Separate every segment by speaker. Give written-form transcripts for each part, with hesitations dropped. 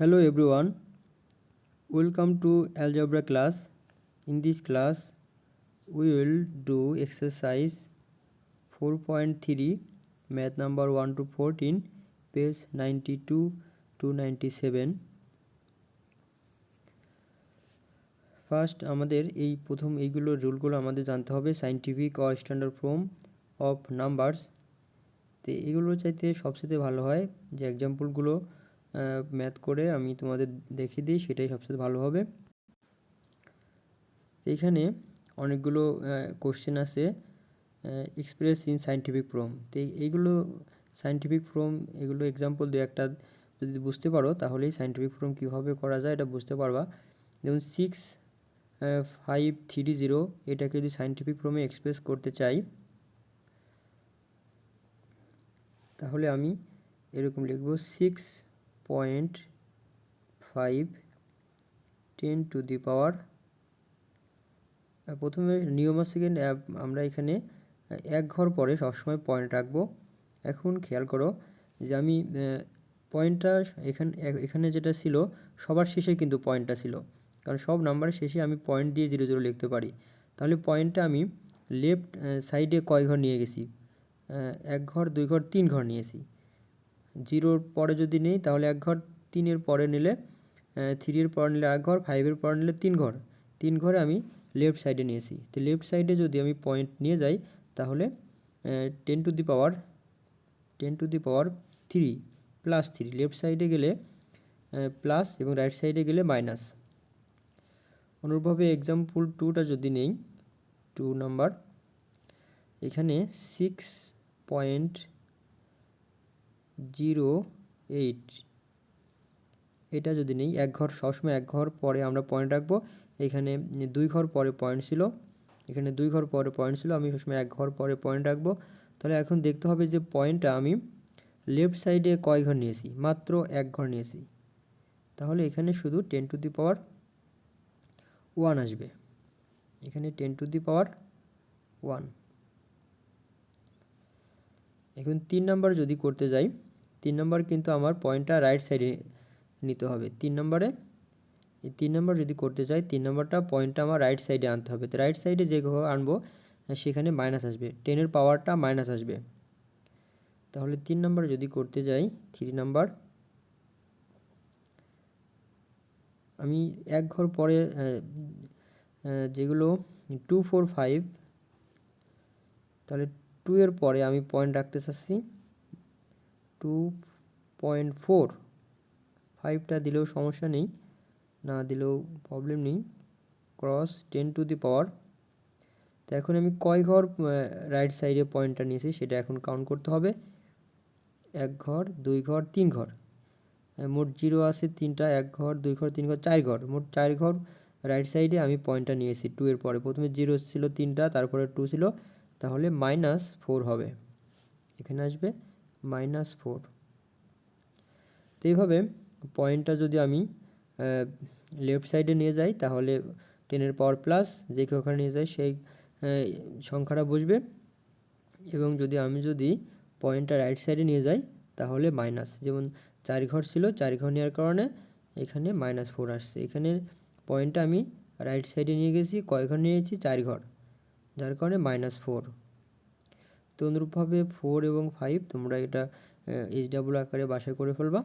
Speaker 1: Hello everyone, welcome to algebra class. In this class, we will do exercise 4.3, math number 1 to 14, page 92 to 97. First আমাদের প্রথম এইগুলোর রুলগুলো আমাদের জানতে হবে, scientific or standard form of numbers. তো এগুলো চাইতে সবচেয়ে ভালো হয় যে এক্সাম্পলগুলো ম্যাথ করে আমি তোমাদের দেখিয়ে দিই, সেটাই সবচেয়ে ভালো হবে। এইখানে অনেকগুলো কোশ্চেন আছে, এক্সপ্রেস ইন সাইন্টিফিক ফর্ম। তো এইগুলো সাইন্টিফিক ফর্ম, এগুলো এক্সাম্পল দিয়ে একটা যদি বুঝতে পারো তাহলেই সাইন্টিফিক ফর্ম কীভাবে করা যায় এটা বুঝতে পারবা। যেমন 6530, এটাকে যদি সাইন্টিফিক ফর্মে এক্সপ্রেস করতে চাই তাহলে আমি এরকম লিখব 6.5 10 to the power। প্রথমে নিয়ম আছে কি, আমরা এখানে এক ঘর পরে সবসময় পয়েন্ট রাখবো। এখন খেয়াল করো যে আমি পয়েন্টটা এখানে যেটা ছিল সবার শেষে কিন্তু পয়েন্টটা ছিল, কারণ সব নাম্বারের শেষে আমি পয়েন্ট দিয়ে 0 0 লিখতে পারি। তাহলে পয়েন্টটা আমি লেফট সাইডে কয় ঘর নিয়ে গেছি, এক ঘর, দুই ঘর, তিন ঘর নিয়েছি। 0-র পরে যদি নেই তাহলে এক ঘর, 3-এর পরে নিলে 3-এর পরে নিলে এক ঘর, 5-এর পরে নিলে 3 ঘর, 3 ঘরে আমি লেফট সাইডে নিয়েছি। তো লেফট সাইডে যদি আমি পয়েন্ট নিয়ে যাই তাহলে 10 to the power 3 plus 3, left সাইডে গেলে প্লাস এবং রাইট সাইডে গেলে মাইনাস। অনুরূপভাবে এক্সাম্পল 2টা যদি নেই, 2 নাম্বার, এখানে 6.08, এটা যদি নেই, এক ঘর, সবসময় এক ঘর পরে আমরা পয়েন্ট রাখবো। এখানে 2 ঘর পরে পয়েন্ট ছিল, এখানে 2 ঘর পরে পয়েন্ট ছিল, আমি সবসময় এক ঘর পরে পয়েন্ট রাখবো। তাহলে এখন দেখতে হবে যে পয়েন্টটা আমি লেফট সাইডে কয় ঘর নিয়েছি, মাত্র এক ঘর নিয়েছি। তাহলে এখানে শুধু 10 to the power 1 আসবে, এখানে 10 to the power 1। এখন 3 নাম্বার যদি করতে যাই, 3 নাম্বার কিন্তু আমার পয়েন্টটা রাইট সাইডে নিতে হবে। 3 নাম্বার যদি করতে চাই, 3 নাম্বারটা পয়েন্টটা আমার রাইট সাইডে আনতে হবে। তো রাইট সাইডে যে ঘর আনবো সেখানে মাইনাস আসবে, 10-এর পাওয়ারটা মাইনাস আসবে। তাহলে 3 নাম্বার যদি করতে যাই, 3 নাম্বার আমি এক ঘর পরে যেগুলো 2 4 5, তাহলে 2-এর পরে আমি পয়েন্ট রাখতে চাচ্ছি 2.4। 5টা দিলেও সমস্যা নেই, না দিলেও প্রবলেম নেই, ক্রস 10 to the power। তো এখন আমি কয় ঘর রাইট সাইডে পয়েন্টটা নিয়েছি সেটা এখন কাউন্ট করতে হবে। এক ঘর, দুই ঘর, তিন ঘর, মোট 0 আছে 3টা, এক ঘর, দুই ঘর, তিন ঘর, 4 ঘর, মোট 4 ঘর রাইট সাইডে আমি পয়েন্টটা নিয়েছি 2-এর পরে। প্রথমে 0 ছিল 3টা, তারপরে 2 ছিল, তাহলে -4 হবে, এখানে আসবে -4। তো এইভাবে পয়েন্টটা যদি আমি লেফট সাইডে নিয়ে যাই তাহলে 10-এর পাওয়ার প্লাস, যে কেউ ওখানে নিয়ে যায় সেই সংখ্যাটা বসবে। এবং আমি যদি পয়েন্টটা রাইট সাইডে নিয়ে যাই তাহলে মাইনাস, যেমন 4 ঘর ছিল, 4 ঘর নেওয়ার কারণে এখানে -4 আসছে। এখানে পয়েন্টটা আমি রাইট সাইডে নিয়ে গেছি, কয় ঘর নিয়েছি, 4 ঘর, যার কারণে -4। তো অনুরূপভাবে 4 এবং 5 তোমরা এটা HW আকারে বাসায় করে ফেলবা।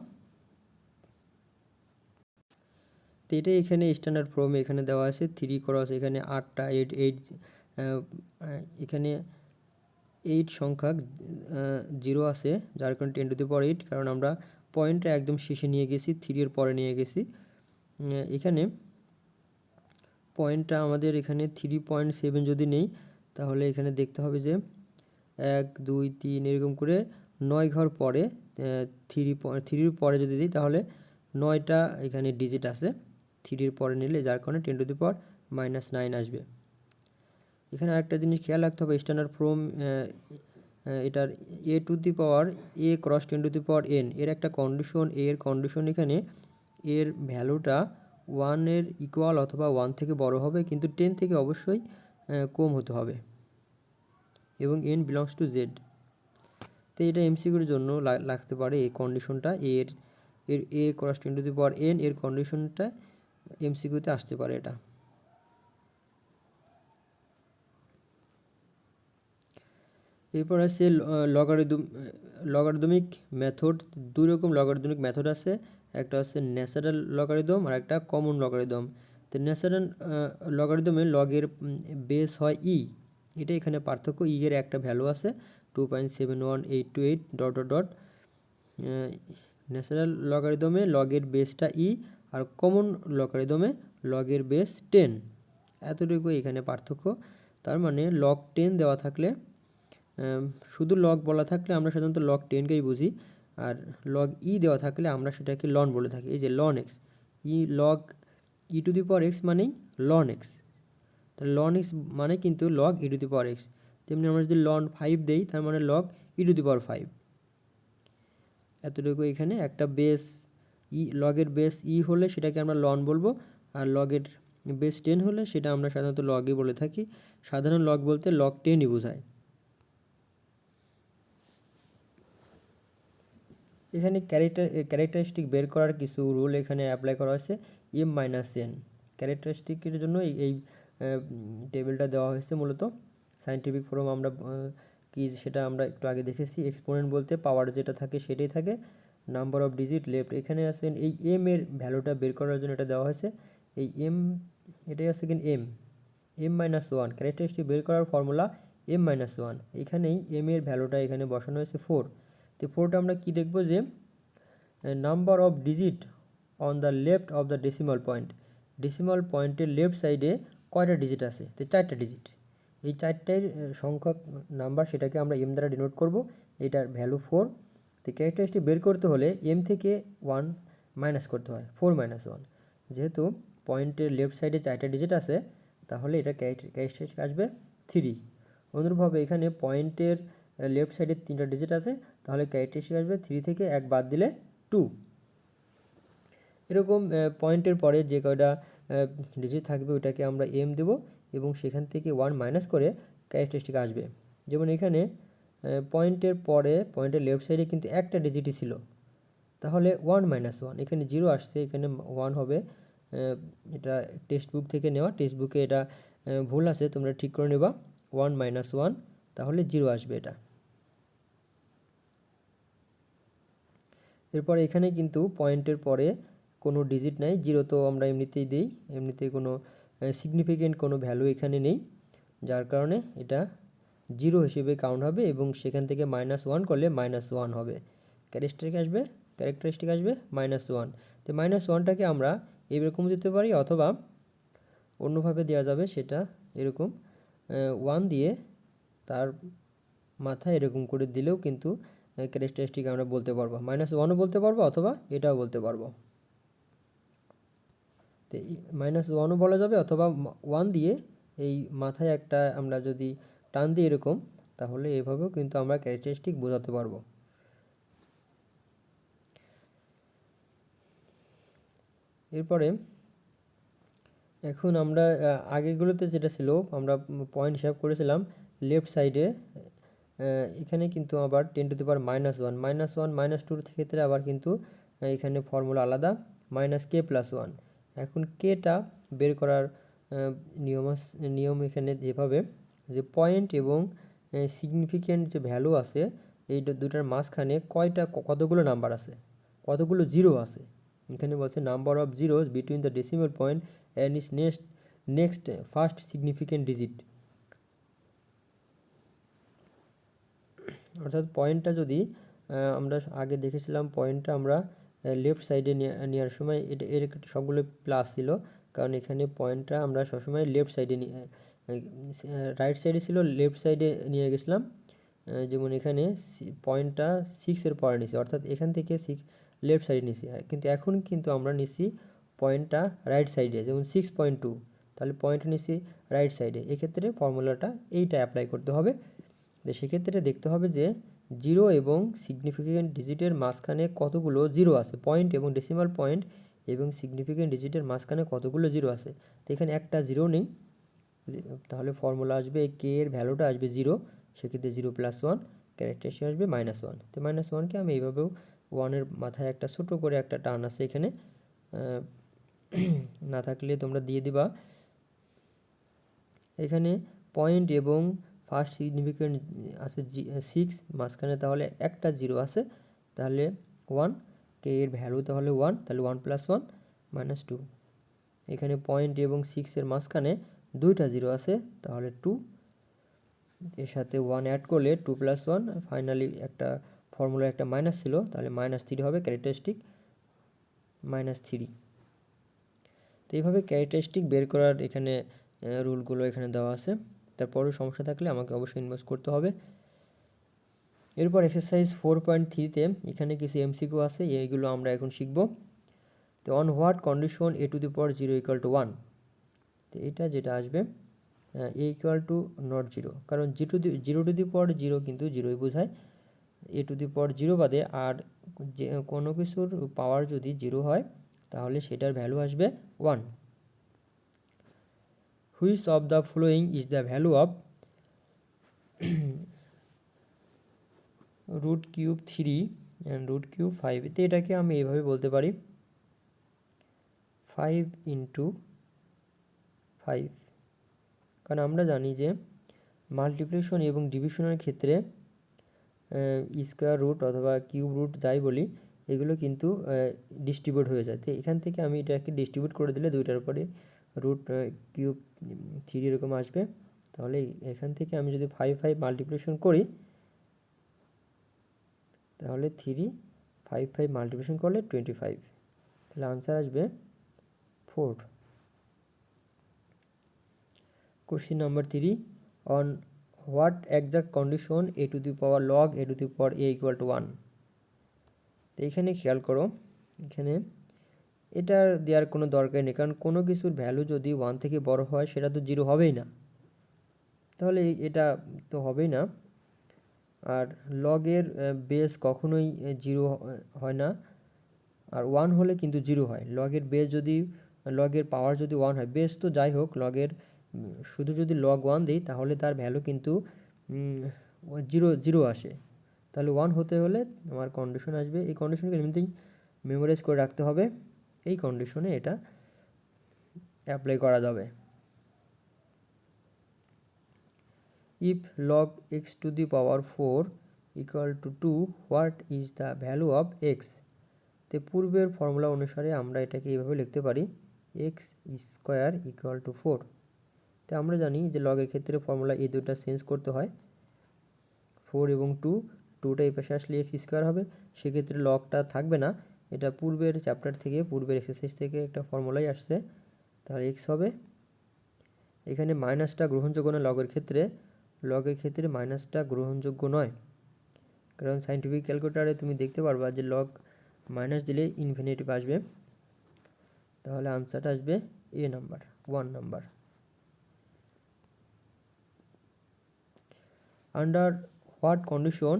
Speaker 1: তো এটাই এখানে স্ট্যান্ডার্ড ফর্ম এখানে দেওয়া আছে, 3 ক্রস, এখানে 8টা 8 এখানে 8 সংখ্যক 0 আছে, যার কারণে 10 to the power 8, কারণ আমরা পয়েন্টটা একদম শেষে নিয়ে গেছি, 3-এর পরে নিয়ে গেছি। এখানে পয়েন্টটা আমাদের এখানে 3.7 যদি নেই তাহলে এখানে দেখতে হবে যে 1 2 3 এরকম করে 9 ঘর পরে 3-এর পরে যদি দিই তাহলে 9টা এখানে ডিজিট আছে 3-এর পরে নিলে, যার কারণে 10 to the power -9 আসবে। এখানে আরেকটা জিনিস খেয়াল রাখতে হবে, স্ট্যান্ডার্ড ফর্ম এটার a to the power a cross 10 to the power n এর একটা কন্ডিশন, এর কন্ডিশন এখানে এর ভ্যালুটা 1-এর ইকুয়াল অথবা 1 থেকে বড় হবে, কিন্তু 10 থেকে অবশ্যই কম হতে হবে, এবং n বিলংস টু z। তো এটা MCQর জন্য লাগতে পারে এই কন্ডিশনটা, এর a cross 10 to the power n এর কন্ডিশনটা এমসিকিউতে আসতে পারে এটা। এরপর আছে লগারিদমিক মেথড। দুই রকম লগারিদমিক মেথড আছে, একটা হচ্ছে ন্যাচারাল লগারিদম আর একটা কমন লগারিদম। তো ন্যাচারাল লগারিদমে লগের বেস হয় ই, এটা এখানে পার্থক্য। ই এর একটা ভ্যালু আছে 2.71828 ডট ডট ডট। ন্যাচারাল লগারিদমে লগের বেসটা ই, আর কমন লগারিদমে লগের বেস 10, এতটুকু এখানে পার্থক্য। তার মানে লগ 10 দেওয়া থাকলে, শুধু লগ বলা থাকলে আমরা সাধারণত লগ 10কেই বুঝি, আর লগ ই দেওয়া থাকলে আমরা সেটাকে লন বলে থাকি। এই যে ln x, e log e to the power x মানেই লন এক্স, তাহলে লন এক্স মানে কিন্তু log e to the power x. তেমনি আমরা যদি লন 5 দেই তার মানে log e to the power 5। এতটুকু এখানে একটা বেস ই, লগের বেস ই হলে সেটাকে আমরা লন বলবো, আর লগের বেস 10 হলে সেটা আমরা সাধারণত লগই বলে থাকি। সাধারণ লগ বলতে লগ 10ই বোঝায়। এখানে ক্যারেক্টারিস্টিক বের করার কিছু রুল এখানে অ্যাপ্লাই করা হয়েছে। এম মাইনাস এন ক্যারেক্টারিস্টিকের জন্য এই টেবিলটা দেওয়া হয়েছে। মূলত সায়েন্টিফিক ফর্ম আমরা কি সেটা আমরা একটু আগে দেখেছি। এক্সপোনেন্ট বলতে পাওয়ার যেটা থাকে সেটাই থাকে, নাম্বার অফ ডিজিট লেফট। এখানে আছেন এই এম এর ভ্যালুটা বের করার জন্য এটা দেওয়া হয়েছে। এই এম, এটাই আছে কিন এম মাইনাস ওয়ান। ক্যারেক্টারিস্টিক বের করার ফর্মুলা এম মাইনাস ওয়ান। এখানেই এম এর ভ্যালুটা এখানে বসানো হয়েছে 4। তো 4টা আমরা কি দেখব যে number of digit on the left of the decimal point. Decimal পয়েন্টের লেফট সাইডে কয়টা ডিজিট আছে? তো 4টা ডিজিট। এই 4টার সংখ্যক নাম্বার, সেটাকে আমরা এম দ্বারা ডিনোট করব। এটার ভ্যালু 4। তো ক্যারেক্টারিস্টিক বের করতে হলে এম থেকে 1 মাইনাস করতে হয়, 4 মাইনাস 1। যেহেতু পয়েন্টের লেফট সাইডে 4টা ডিজিট আছে, তাহলে এটা ক্যারেক্টারিস্টিক আসবে 3। অনুরূপভাবে এখানে পয়েন্টের লেফট সাইডে 3টা ডিজিট আছে, তাহলে ক্যারেক্টারিস্টিক আসবে 3 থেকে 1 বাদ দিলে 2। এরকম পয়েন্টের পরে যে কয়টা ডিজিট থাকবে ওইটাকে আমরা এম দেব, এবং সেখান থেকে 1 মাইনাস করে ক্যারেক্টারিস্টিক আসবে। যেমন এখানে পয়েন্টের পরে পয়েন্টের লেফট সাইডে কিন্তু একটা ডিজিটই ছিল, তাহলে 1 মাইনাস 1, এখানে 0 আসছে, এখানে 1 হবে। এটা টেক্সট বুক থেকে নেওয়া, টেক্সট বুকে এটা ভুল আছে, তোমরা ঠিক করে নেবা। 1 মাইনাস 1, তাহলে 0 আসবে এটা। এরপর এখানে কিন্তু পয়েন্টের পরে কোনো ডিজিট নাই, 0 তো আমরা এমনিতেই দিই, এমনিতেই কোনো সিগনিফিকেন্ট কোনো ভ্যালু এখানে নেই, যার কারণে এটা 0 হিসেবে কাউন্ট হবে, এবং সেখান থেকে -1 করলে -1 হবে। ক্যারেক্টারিস্টিক আসবে -1। তো -1টাকে আমরা এরকম দিতে পারি, অথবা অন্যভাবে দেওয়া যাবে, সেটা এরকম 1 দিয়ে তার মাথায় এরকম করে দিলেও কিন্তু ক্যারেক্টারিস্টিক আমরা বলতে পারবো। -1ও বলতে পারবো, অথবা এটাও বলতে পারবো। তো -1ও বলা যাবে, অথবা 1 দিয়ে এই মাথায় একটা আমরা যদি টান দিই এরকম, তাহলে এভাবেও কিন্তু আমরা ক্যারেক্টারিস্টিক বোঝাতে পারবো। এরপরে এখন আমরা আগেরগুলোতে যেটা ছিল, আমরা পয়েন্ট হিসাব করেছিলাম লেফট সাইডে। এখানে কিন্তু আবার 10 টু দি পাওয়ার -1 -1 -2 ক্ষেত্রে আবার কিন্তু এখানে ফর্মুলা আলাদা, -k+1। এখন কেটা বের করার নিয়ম এখানে যেভাবে, যে পয়েন্ট এবং সিগনিফিকেন্ট যে ভ্যালু আছে, এই দুটার মাঝখানে কতগুলো নাম্বার আছে, কতগুলো জিরো আছে। এখানে বলছে number of zeros between the decimal point and is next first significant digit. অর্থাৎ পয়েন্টটা যদি আমরা আগে দেখেছিলাম, পয়েন্টটা আমরা লেফট সাইডে নেওয়ার সময় এর সবগুলো প্লাস ছিল, কারণ এখানে পয়েন্টটা আমরা সবসময় লেফট সাইডে রাইট সাইডে ছিল, লেফট সাইডে নিয়ে গেছিলাম। যেমন এখানে পয়েন্টটা 6-এর পরে নিছি, অর্থাৎ এখান থেকে 6 লেফট সাইডে নিছি, কিন্তু এখন কিন্তু আমরা নিছি পয়েন্টটা রাইট সাইডে, যেমন 6.2, তাহলে পয়েন্ট নিছি রাইট সাইডে। এক্ষেত্রে ফর্মুলাটা এইটা অ্যাপ্লাই করতে হবে। তো সেক্ষেত্রে দেখতে হবে যে 0 এবং সিগনিফিকেন্ট ডিজিটের মাঝখানে কতগুলো জিরো আছে, পয়েন্ট এবং ডেসিমাল পয়েন্ট এবং সিগনিফিকেন্ট ডিজিটের মাঝখানে কতগুলো জিরো আছে। তো এখানে একটা জিরো নেই, তাহলে ফর্মুলা আসবে কে এর ভ্যালুটা আসবে 0, সেক্ষেত্রে 0+1, ক্যারেক্টারিস্টিক আসবে -1। তো -1কে আমি এইভাবেও ওয়ানের মাথায় একটা ছোটো করে একটা টার্ন আছে এখানে, না থাকলে তোমরা দিয়ে দিবা। এখানে পয়েন্ট এবং ফার্স্ট সিগনিফিকেন্ট আছে 6, মাঝখানে তাহলে একটা 0 আছে, তাহলে 1, কে এর ভ্যালু তাহলে 1, তাহলে 1 + 1 - 2। এখানে পয়েন্ট এবং 6-এর মাঝখানে দুইটা 0 আছে, তাহলে 2, এর সাথে 1 অ্যাড করলে 2 + 1, ফাইনালি একটা ফর্মুলা একটা মাইনাস ছিল, তাহলে -3 হবে ক্যারেক্টারিস্টিক -3। তো এইভাবে ক্যারেক্টারিস্টিক বের করার এখানে রুলগুলো এখানে দেওয়া আছে। তারপরেও সমস্যা থাকলে আমাকে অবশ্যই ইনবক্স করতে হবে। এরপর এক্সারসাইজ 4.3-তে এখানে কিছু এমসিকিউ আছে, এইগুলো আমরা এখন শিখব। তো on what condition a two the পাওয়ার 0 = 1, তো এটা যেটা আসবে a = not 0, কারণ 0 টু দি পাওয়ার 0 কিন্তু 0ই বোঝায়। a টু দি পাওয়ার 0 বাদে আর যে কোনো কিছুর পাওয়ার যদি 0 হয় তাহলে সেটার ভ্যালু আসবে 1। Which of the following is the value of √³ and √³ তো এটাকে আমি এইভাবে বলতে পারি 5 × 5, কারণ আমরা জানি যে মাল্টিপ্লিকেশন এবং ডিভিশনের ক্ষেত্রে স্কোয়ার রুট অথবা কিউব রুট যাই বলি এগুলো কিন্তু ডিস্ট্রিবিউট হয়ে যায়। তো এখান থেকে আমি এটাকে ডিস্ট্রিবিউট করে দিলে দুইটার উপরে √³ এরকম আসবে। তাহলে এখান থেকে আমি যদি 5 মাল্টিপ্লিকেশন করি তাহলে 5 মাল্টিপ্লিকেশন করলে 25, তাহলে আনসার আসবে 4। Question number 3, on what exact condition a two the power log a two the power a = 1। তো এখানে খেয়াল করো, এখানে এটা দেওয়ার কোনো দরকার নেই, কারণ কোনো কিছুর ভ্যালু যদি 1 থেকে বড় হয় সেটা তো 0 হবেই না, তাহলে এটা তো হবেই না। আর লগের বেস কখনোই 0 হয় না, আর 1 হলে কিন্তু 0 হয়। লগের বেস যদি লগের পাওয়ার যদি 1 হয়, বেস তো যাই হোক, লগের শুধু যদি log 1 দিই তাহলে তার ভ্যালু কিন্তু 0 আসে। তাহলে 1 হতে হলে আমার কন্ডিশন আসবে, এই কন্ডিশনকে এমনিতেই মেমোরাইজ করে রাখতে হবে, এই কন্ডিশনে এটা অ্যাপ্লাই করা যাবে। If log x two the power 4 = 2, what is the value of x। তো পূর্বের ফর্মুলা অনুসারে আমরা এটাকে এইভাবে লিখতে পারি x² = 4। তো আমরা জানি যে লগের ক্ষেত্রে ফর্মুলা এই দুটো চেঞ্জ করতে হয়, 4 এবং 2টা এই পাশে আসলে x² হবে, সেক্ষেত্রে লগটা থাকবে না। এটা পূর্বের চ্যাপ্টার থেকে, পূর্বের এক্সারসাইজ থেকে একটা ফর্মুলাই আসছে, তাহলে x হবে। এখানে মাইনাসটা গ্রহণযোগ্য না, লগের ক্ষেত্রে মাইনাসটা গ্রহণযোগ্য নয়, কারণ সাইন্টিফিক ক্যালকুলেটারে তুমি দেখতে পারবা যে লগ মাইনাস দিলে ইনফিনিটিভ আসবে। তাহলে আনসারটা আসবে a number, 1 number. Under what condition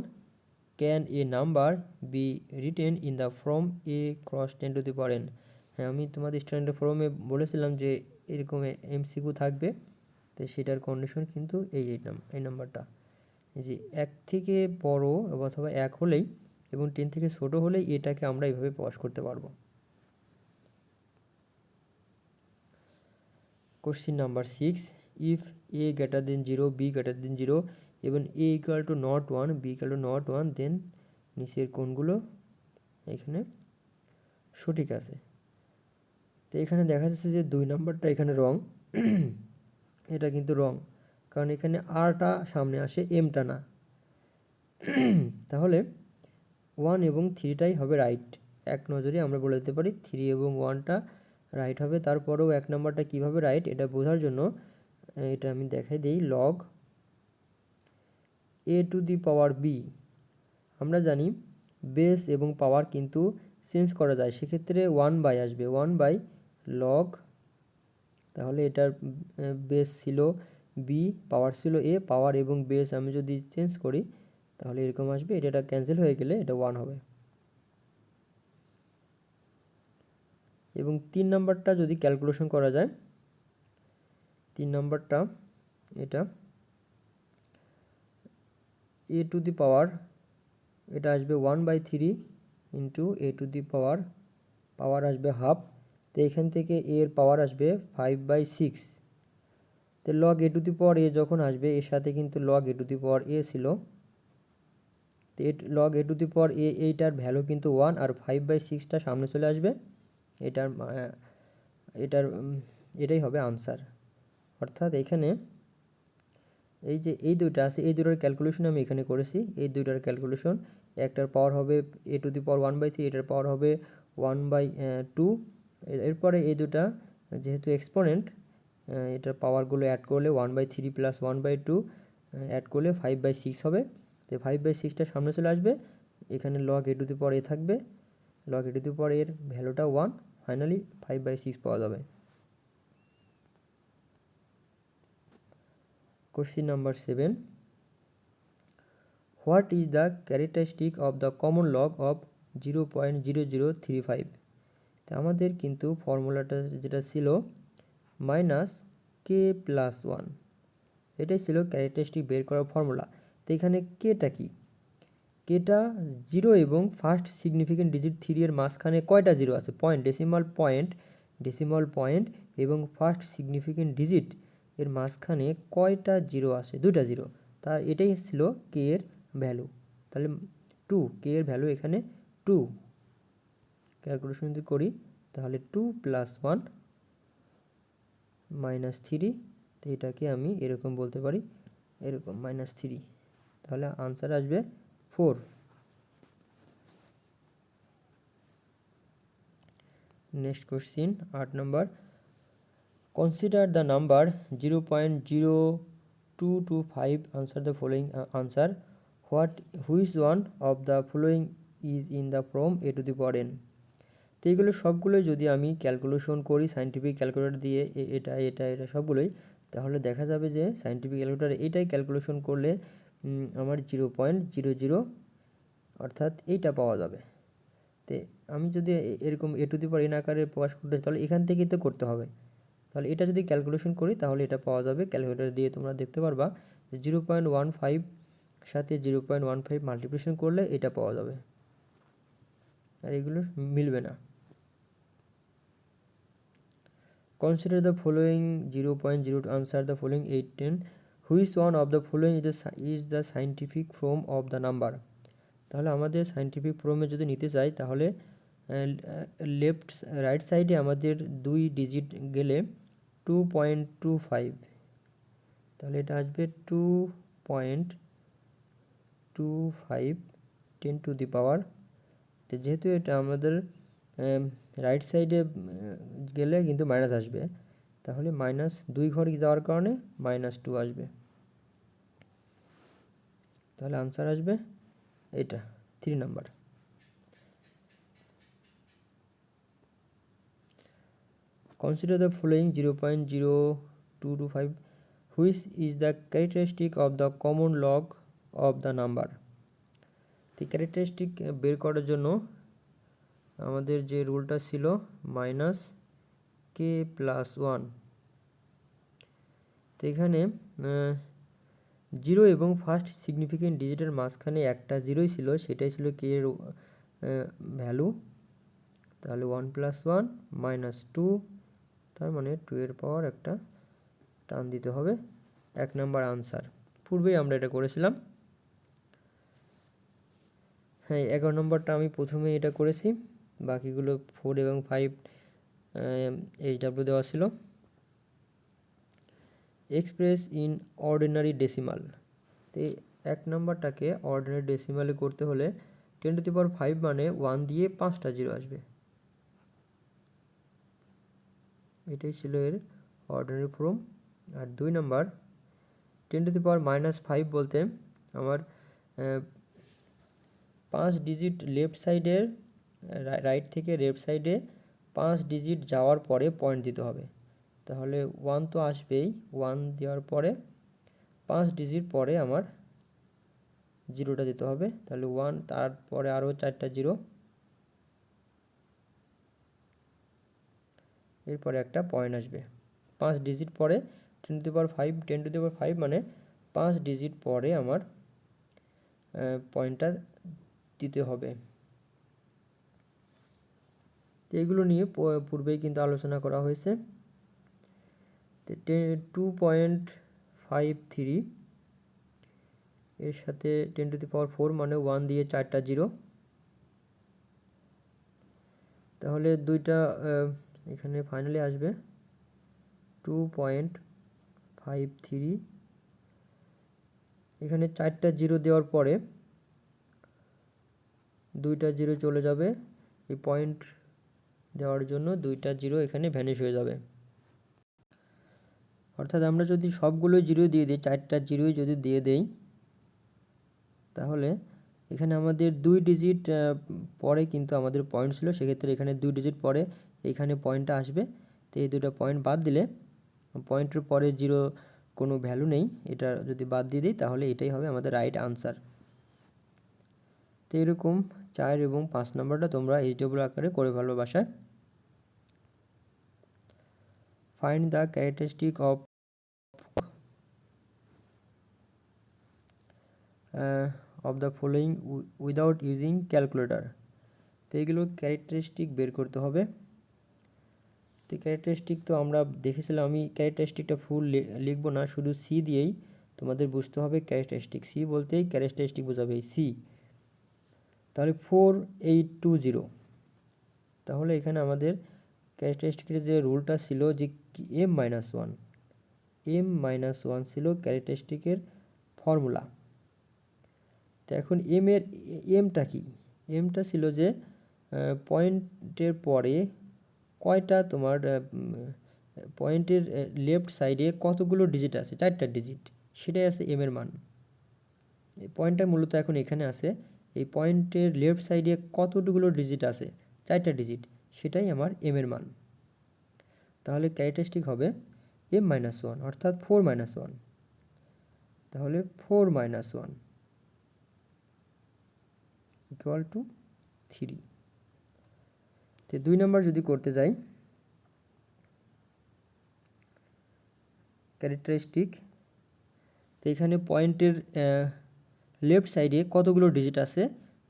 Speaker 1: can a number be written in the form a × 10 to the power n। হ্যাঁ, আমি তোমাদের স্ট্যান্ডার্ড ফর্মে বলেছিলাম যে এরকম এমসিকিউ থাকবে, তো সেটার কন্ডিশন কিন্তু এই নাম্বারটা, এই যে 1 থেকে বড় অথবা 1 হলেই এবং 10 থেকে ছোট হলেই এটাকে আমরা এইভাবে প্রকাশ করতে পারবো। Question number 6, if a > 0 b > 0 এবং a = not 1 b = not 1, দেন নিচের কোনগুলো এখানে সঠিক আছে। তো এখানে দেখা যাচ্ছে যে 2 নাম্বারটা এখানে রং, এটা কিন্তু রং, কারণ এখানে আরটা সামনে আসে, এমটা না। তাহলে 1 এবং 3টাই হবে রাইট, এক নজরে আমরা বলে দিতে পারি 3 এবং 1টা রাইট হবে। তারপরেও 1 নাম্বারটা কীভাবে রাইট এটা বোঝার জন্য এটা আমি দেখাই দিই। Log a two the power b, আমরা জানি বেস এবং পাওয়ার কিন্তু চেঞ্জ করা যায়, সেক্ষেত্রে 1/, আসবে 1/log, তাহলে এটার বেস ছিল b, পাওয়ার ছিল a, পাওয়ার এবং বেস আমি যদি চেঞ্জ করি তাহলে এরকম আসবে, এটা ক্যান্সেল হয়ে গেলে এটা 1 হবে। এবং 3 নাম্বারটা যদি ক্যালকুলেশন করা যায়, 3 নাম্বারটা এটা a টু দি পাওয়ার, এটা আসবে 1/3 ইন্টু এ টু দি পাওয়ার আসবে হাফ। তো এখান থেকে এর পাওয়ার আসবে 5/6। তো লগ এ টু দি পাওয়ার এ যখন আসবে এর সাথে কিন্তু লগ এ টু দি পাওয়ার এ ছিল, তো লগ এ টু দি পাওয়ার এ এইটার ভ্যালু কিন্তু 1, আর 5/6টা সামনে চলে আসবে। এটার এটার এটাই হবে আনসার। অর্থাৎ এখানে এই যে এই দুইটা আছে, এই দুটোর ক্যালকুলেশন আমি এখানে করেছি। এই দুইটার ক্যালকুলেশন, একটার পাওয়ার হবে এ টু দি পাওয়ার 1/3, এটার পাওয়ার হবে 1/2। এরপরে এই দুটা যেহেতু এক্সপোনেন্ট, এটার পাওয়ারগুলো অ্যাড করলে 1/3 প্লাস 1/2 অ্যাড করলে 5/6 হবে। তো 5/6টা সামনে চলে আসবে, এখানে লগ এ টু দি পাওয়ার এ থাকবে, লগ এ টু দি পাওয়ার এর ভ্যালুটা 1, ফাইনালি 5/6 পাওয়া যাবে। Question number 7. What is the characteristic of the common log of 0.0035? তো আমাদের কিন্তু ফর্মুলাটা যেটা ছিল মাইনাস কে প্লাস 1, এটাই ছিল ক্যারেক্টারিস্টিক বের করার ফর্মুলা। তো এখানে কেটা কি? কেটা 0 এবং ফার্স্ট সিগনিফিকেন্ট ডিজিট 3 এর মাঝখানে কয়টা জিরো আছে? ডেসিমাল পয়েন্ট এবং ফার্স্ট সিগনিফিকেন্ট ডিজিট এর মাঝখানে কয়টা জিরো আসে? 2টা জিরো। তা এটাই ছিল কে এর ভ্যালু। তাহলে 2, কে এর ভ্যালু এখানে 2। ক্যালকুলেশন যদি করি তাহলে 2 + 1 -3। তো এটাকে আমি এরকম বলতে পারি, এরকম -3। তাহলে আনসার আসবে 4। Next question 8 number. Consider the number 0.0225, answer the following answer. Which one of the following is in the form A two the power n? তো এইগুলো সবগুলোই যদি আমি ক্যালকুলেশন করি সায়েন্টিফিক ক্যালকুলেটর দিয়ে, এটা এটা এটা সবগুলোই, তাহলে দেখা যাবে যে সায়েন্টিফিক ক্যালকুলেটর এটাই ক্যালকুলেশন করলে আমার 0.00 অর্থাৎ এইটা পাওয়া যাবে। তো আমি যদি এরকম এ টু দি পাওয়ার n আকারে প্রকাশ করতে তাহলে এখান থেকেই তো করতে হবে। তাহলে এটা যদি ক্যালকুলেশন করি তাহলে এটা পাওয়া যাবে। ক্যালকুলেটর দিয়ে তোমরা দেখতে পারবা যে 0.15 সাথে 0.15 মাল্টিপ্লিকেশন করলে এটা পাওয়া যাবে, আর এগুলো মিলবে না। Consider the following 0.02, answer the following 8, 10. Which one of the following is the scientific form of the number? তাহলে আমাদের সায়েন্টিফিক ফর্মে যদি নিতে চাই তাহলে রাইট সাইডে আমাদের 2 ডিজিট গেলে 2.25, তাহলে এটা আসবে 2.25 10 টু দি পাওয়ার। তো যেহেতু এটা আমাদের রাইট সাইডে গেলে কিন্তু মাইনাস আসবে, তাহলে -2 ঘর যাওয়ার কারণে -2 আসবে। তাহলে আনসার আসবে এটা 3 number. Consider the following 0.0225, which is the characteristic of the common log of the number? তো ক্যারেক্টারিস্টিক বের করার জন্য আমাদের যে রুলটা ছিল -k+1। তো এখানে 0 এবং ফার্স্ট সিগনিফিকেন্ট ডিজিটের মাঝখানে একটা জিরোই ছিল, সেটাই ছিল কে এর ভ্যালু। তাহলে 1 + 1 -2, তার মানে 2 এর পাওয়ার একটা টান দিতে হবে। 1 নাম্বার আনসার। পূর্বেই আমরা এটা করেছিলাম। হ্যাঁ, 11 নম্বরটা আমি প্রথমে এটা করেছি, বাকিগুলো 4 এবং 5 HW দেওয়া ছিল। Express in ordinary decimal. তো 1 নম্বরটাকে অর্ডিনারি ডেসিমালে করতে হলে 10 টু দি পাওয়ার 5 মানে 1 দিয়ে 5টা জিরো আসবে, এটাই ছিল এর অর্ডিনারি ফর্ম। আর 2 নম্বর 10 টু দি পাওয়ার -5 বলতে আমার 5 ডিজিট লেফট সাইডের রাইট থেকে লেফট সাইডে 5 ডিজিট যাওয়ার পরে পয়েন্ট দিতে হবে। তাহলে 1 তো আসবেই, 1 দেওয়ার পরে 5 ডিজিট পরে আমার জিরোটা দিতে হবে। তাহলে 1, তারপরে আরও 4টা জিরো, এরপরে একটা পয়েন্ট আসবে 5 ডিজিট পরে। 10 টু দি পাওয়ার 5 মানে 5 ডিজিট পরে আমার পয়েন্টটা দিতে হবে। তো এগুলো নিয়ে পূর্বেই কিন্তু আলোচনা করা হয়েছে। 2.53 এর সাথে 10⁴ মানে 1 দিয়ে 4টা জিরো, তাহলে দুইটা এখানে ফাইনালি আসবে 2.53। এখানে 4টা জিরো দেওয়ার পরে 2টা জিরো চলে যাবে, এই পয়েন্ট দেওয়ার জন্য 2টা জিরো এখানে ভ্যানিশ হয়ে যাবে। অর্থাৎ আমরা যদি সবগুলো জিরো দিয়ে দিই, 4টা জিরোই যদি দিয়ে দেই, তাহলে এখানে আমাদের 2 ডিজিট পরে কিন্তু আমাদের পয়েন্ট ছিল, সেক্ষেত্রে এখানে 2 ডিজিট পরে এখানে পয়েন্টটা আসবে। তো এই দুটো পয়েন্ট বাদ দিলে পয়েন্টের পরে জিরো কোনো ভ্যালু নেই, এটা যদি বাদ দিয়ে দিই তাহলে এটাই হবে আমাদের রাইট আনসার। তো এরকম 4 এবং 5 নম্বরটা তোমরা এইচডব্লিউ আকারে করে ফেলো বাসায়। Find the characteristic of the following without using calculator. তো এইগুলো ক্যারেক্টারিস্টিক বের করতে হবে। তো ক্যারেক্টারিস্টিক তো আমরা দেখেছিলাম, আমি ক্যারেক্টারিস্টিকটা ফুল লিখবো না, শুধু সি দিয়েই তোমাদের বুঝতে হবে ক্যারেক্টারিস্টিক। সি বলতেই ক্যারেক্টারিস্টিক বোঝাবে এই সি। তাহলে 4820, তাহলে এখানে আমাদের ক্যারেক্টারিস্টিকের যে রুলটা ছিল যে m-1 ছিল ক্যারেক্টারিস্টিকের ফর্মুলা। তো এখন এমটা কি? এমটা ছিল যে পয়েন্টের পরে কয়টা তোমার পয়েন্টের লেফট সাইডে কতগুলো ডিজিট আছে, 4টা ডিজিট, সেটাই আছে এম এর মান। এই পয়েন্টটা মূলত এখন এখানে আছে, এই পয়েন্টের লেফট সাইডে কতগুলো ডিজিট আছে, 4টা ডিজিট, সেটাই আমার এম এর মান। তাহলে ক্যারেক্টারিস্টিক হবে m-1 অর্থাৎ 4-1, তাহলে 4-1 ইকুয়াল টু 3। তো 2 নম্বর যদি করতে যাই, ক্যারেক্টারিস্টিক, তো এখানে পয়েন্টের লেফট সাইডে কতগুলো ডিজিট আছে,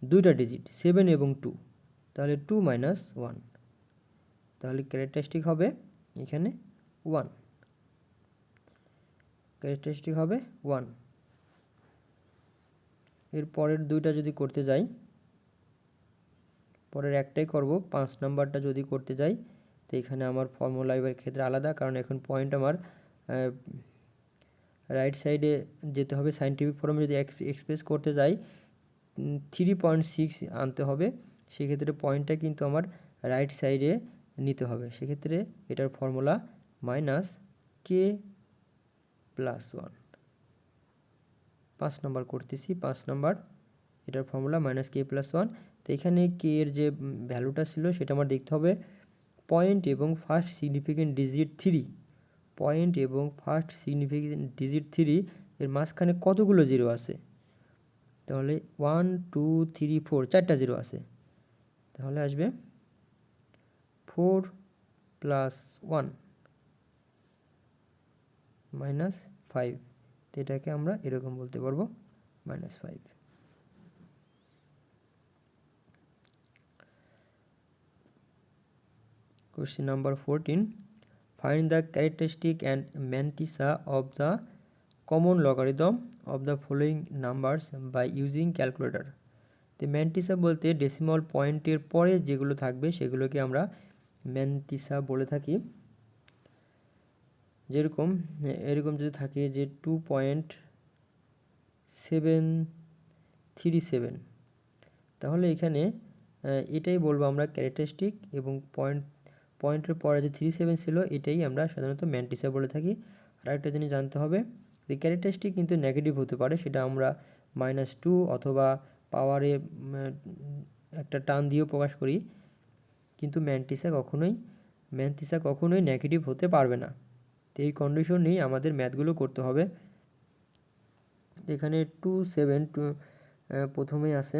Speaker 1: 2টা ডিজিট 7 এবং 2, তাহলে 2-1, তাহলে ক্যারেক্টারিস্টিক হবে এখানে 1, ক্যারেক্টারিস্টিক হবে 1। এর পরের দুইটা যদি করতে যাই, পরের একটাই করব, 5 নাম্বারটা যদি করতে যাই, তো এখানে আমার ফর্মুলা এর ক্ষেত্রে আলাদা, কারণ এখন পয়েন্ট আমার রাইট সাইডে যেতে হবে। সায়েন্টিফিক ফর্মে যদি এক্সপ্রেস করতে যাই 3.6 আনতে হবে, সেক্ষেত্রে পয়েন্টটা কিন্তু আমার রাইট সাইডে নিতে হবে। সেক্ষেত্রে এটার ফর্মুলা -k+1। 5 নাম্বার করতেছি, 5 নাম্বার, এটার ফর্মুলা -k+1। তো এখানে কে এর যে ভ্যালুটা ছিল সেটা আমার দেখতে হবে পয়েন্ট এবং ফার্স্ট সিগনিফিকেন্ট ডিজিট 3, পয়েন্ট এবং ফার্স্ট সিগনিফিকেন্ট ডিজিট 3 এর মাঝখানে কতগুলো জিরো আছে, তাহলে 1 2 3 4, 4টা জিরো আছে, তাহলে আসবে 4+1 -5। তো এটাকে আমরা এরকম বলতে পারবো -5। Question number 14. Find the characteristic and mantissa of the common logarithm of the following numbers by using calculator. তো ম্যান্টিসা বলতে ডেসিমাল পয়েন্টের পরে যেগুলো থাকবে সেগুলোকে আমরা ম্যান্টিসা বলে থাকি। যেরকম এরকম যদি থাকে যে 2.737, তাহলে এখানে এটাই বলবো আমরা ক্যারেক্টারিস্টিক, এবং পয়েন্টের পরে যে 37 ছিল এটাই আমরা সাধারণত ম্যান্টিসা বলে থাকি। আর একটা জিনিস জানতে হবে, এই ক্যারেক্টারিস্টিক কিন্তু নেগেটিভ হতে পারে, সেটা আমরা -2 অথবা পাওয়ারে একটা টান দিয়েও প্রকাশ করি, কিন্তু ম্যান্টিসা কখনোই নেগেটিভ হতে পারবে না। তো এই কন্ডিশন নিয়েই আমাদের ম্যাথগুলো করতে হবে। এখানে 2.7 প্রথমেই আছে,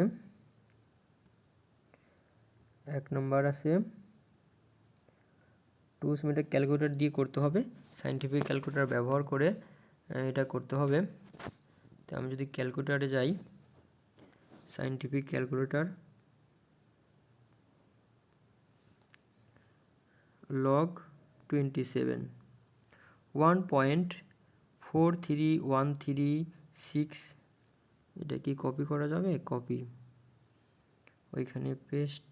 Speaker 1: 1 নম্বর আছে 2.7 ক্যালকুলেটর দিয়ে করতে হবে, সায়েন্টিফিক ক্যালকুলেটর ব্যবহার করে এটা করতে হবে। তো আমি যদি ক্যালকুলেটরে যাই, সায়েন্টিফিক ক্যালকুলেটর, log 27 1.43136। এটা কি কপি করা যাবে? কপি, ওইখানে পেস্ট।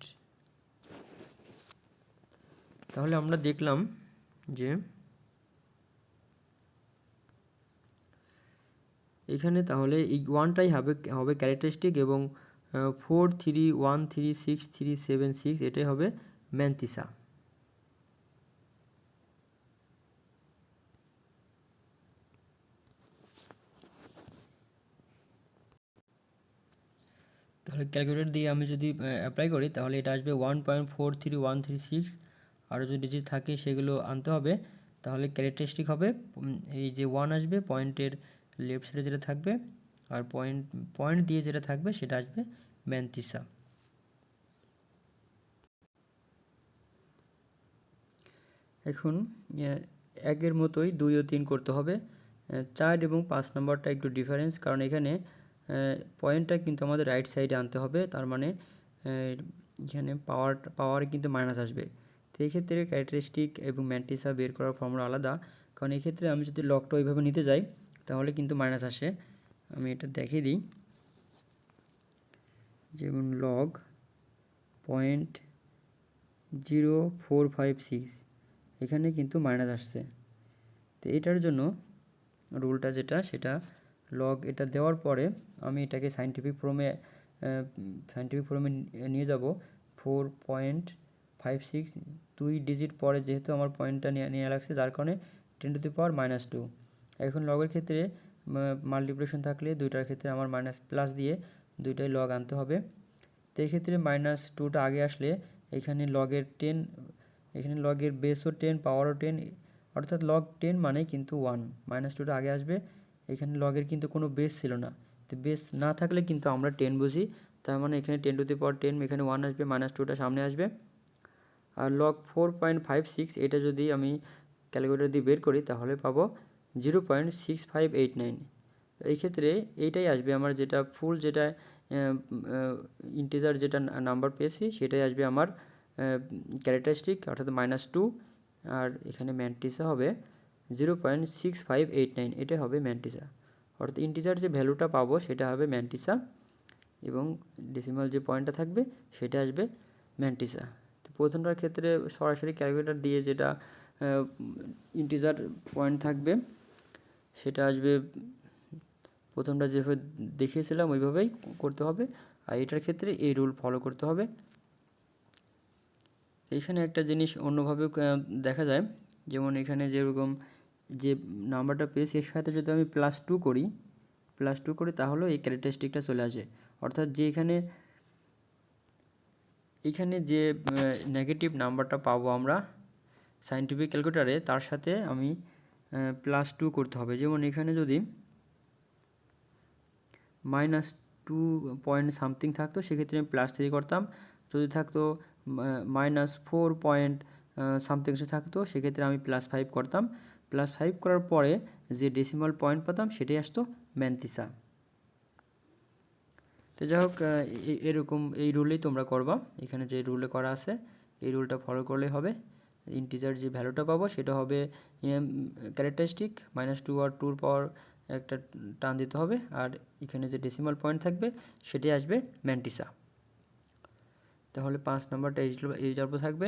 Speaker 1: তাহলে আমরা দেখলাম যে এখানে তাহলে এই ওয়ানটাই হবে ক্যারেক্টারিস্টিক এবং 4313636 এটাই হবে ম্যান্টিসা। তাহলে ক্যালকুলেটর দিয়ে আমি যদি অ্যাপ্লাই করি তাহলে এটা আসবে 1.43136। আরও যদি ডিজিট থাকে সেগুলো আনতে হবে। তাহলে ক্যারেক্টারিস্টিক হবে এই যে 1 আসবে পয়েন্টের লেফট সাইডে যেটা থাকবে, আর পয়েন্ট দিয়ে যেটা থাকবে সেটা আসবে ম্যান্টিসা। এখন একের মতোই 2 ও 3 করতে হবে। 4 এবং 5 নম্বরটা একটু ডিফারেন্স, কারণ এখানে পয়েন্টটা কিন্তু আমাদের রাইট সাইডে আনতে হবে, তার মানে এখানে পাওয়ার কিন্তু মাইনাস আসবে। তো এই ক্ষেত্রে ক্যারেক্টারিস্টিক এবং ম্যান্টিসা বের করার ফর্মুলা আলাদা, কারণ এই ক্ষেত্রে আমি যদি লগটা ওইভাবে নিতে যাই তাহলে কিন্তু মাইনাস আসে। আমি এটা দেখিয়ে দিই, যেমন লগ 0.0456 এখানে কিন্তু মাইনাস আসছে। তো এটার জন্য রুলটা যেটা সেটা লগ এটা দেওয়ার পরে আমি এটাকে সাইন্টিফিক ফর্মে নিয়ে যাব। 4.56 2 ডিজিট পরে যেহেতু আমার পয়েন্টটা নিয়ে লাগছে, যার কারণে 10⁻²। এখন লগের ক্ষেত্রে মাল্টিপ্লিকেশন থাকলে দুইটার ক্ষেত্রে আমার মাইনাস প্লাস দিয়ে দুইটাই লগ আনতে হবে। তো এই ক্ষেত্রে -2টা আগে আসলে এখানে লগের বেসও 10 পাওয়ারও 10, অর্থাৎ লগ 10 মানে কিন্তু 1। -2টা আগে আসবে, এখানে লগের কিন্তু কোনো বেস ছিল না, তো বেস না থাকলে কিন্তু আমরা 10 বুঝি, তার মানে এখানে 10⁻10 এখানে 1 আসবে, -2টা সামনে আসবে। আর লগ 4.56 এটা যদি আমি ক্যালকুলেটর দিয়ে বের করি তাহলে পাবো 0.6589। এই ক্ষেত্রে এইটাই আসবে আমার যেটা ফুল যেটা ইন্টিজার যেটা নাম্বার পেয়েছি সেটাই আসবে আমার ক্যারেক্টারিস্টিক, অর্থাৎ -2। আর এখানে ম্যান্টিসা হবে 0.6589, এটাই হবে ম্যান্টিসা। অর্থাৎ ইন্টিজার যে ভ্যালুটা পাবো সেটা হবে ম্যান্টিসা এবং ডেসিমাল যে পয়েন্টটা থাকবে সেটা আসবে ম্যান্টিসা। তো প্রথমটার ক্ষেত্রে সরাসরি ক্যালকুলেটর দিয়ে যেটা ইন্টিজার পয়েন্ট থাকবে সেটা আসবে, প্রথমটা যেভাবে দেখিয়েছিলাম ওইভাবেই করতে হবে। আর এটার ক্ষেত্রে এই রুল ফলো করতে হবে। এইখানে একটা জিনিস অন্যভাবে দেখা যায়, যেমন এখানে যেরকম যে নাম্বারটা পেয়েছি এর সাথে যদি আমি +2 করি তাহলে এই ক্যারেক্টারিস্টিকটা চলে আসে। অর্থাৎ যে এখানে যে নেগেটিভ নাম্বারটা পাবো আমরা সায়েন্টিফিক ক্যালকুলেটরে, তার সাথে আমি +2 করতে হবে। যেমন এখানে যদি -2 পয়েন্ট সামথিং থাকতো সেক্ষেত্রে আমি +3 করতাম। যদি থাকতো -4 পয়েন্ট সামথিং থাকতো সেক্ষেত্রে আমি +5 করতাম। +5 করার পরে যে ডেসিমাল পয়েন্ট পেতাম সেটাই আসতো ম্যান্টিসা। তো যাই হোক, এরকম এই রুলেই তোমরা করবা। এখানে যে রুলে করা আছে এই রুলটা ফলো করলেই হবে। ইন্টিজার যে ভ্যালুটা পাবো সেটা হবে ক্যারেক্টারিস্টিক, -2 আর 2 পাওয়ার একটা টান দিতে হবে, আর এখানে যে ডেসিমাল পয়েন্ট থাকবে সেটাই আসবে ম্যান্টিসা। তাহলে 5 নাম্বারটা এই যাবো থাকবে।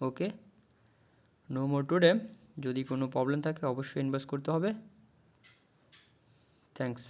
Speaker 1: ওকে, নো মোর টুডে। যদি কোনো প্রবলেম থাকে অবশ্যই ইনবক্স করতে হবে। থ্যাঙ্কস।